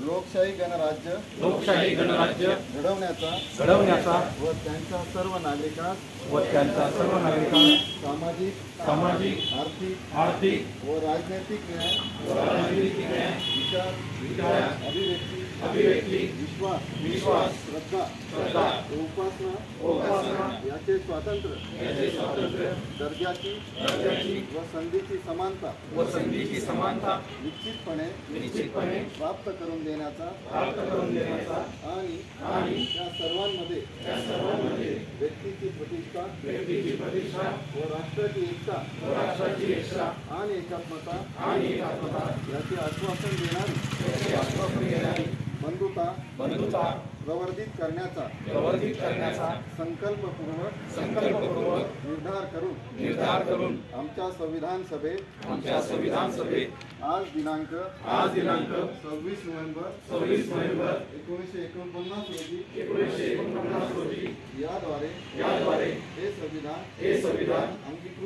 लोकशाही गणराज्य घडवण्याचा व त्यांच्या सर्व नागरिकांस सामाजिक आर्थिक व राजनैतिक न्याय विचार अभिव्यक्ती विश्वास श्रद्धा उपासना याचे स्वातंत्र्य दर्जाची व संधीची समानता निश्चितपणे प्राप्त करून देण्याचा आणि त्या सर्वांमध्ये व्यक्तीची प्रतिष्ठा व राष्ट्राची एकता आणि एकात्मता याचे आश्वासन देणारी बंधुता प्रवर्धित करण्याचा संकल्पपूर्वक निर्धार करून आमच्या संविधान सभेत आज दिनांक 26 नोव्हेंबर 1949 रोजी याद्वारे हे संविधान अंगीकृत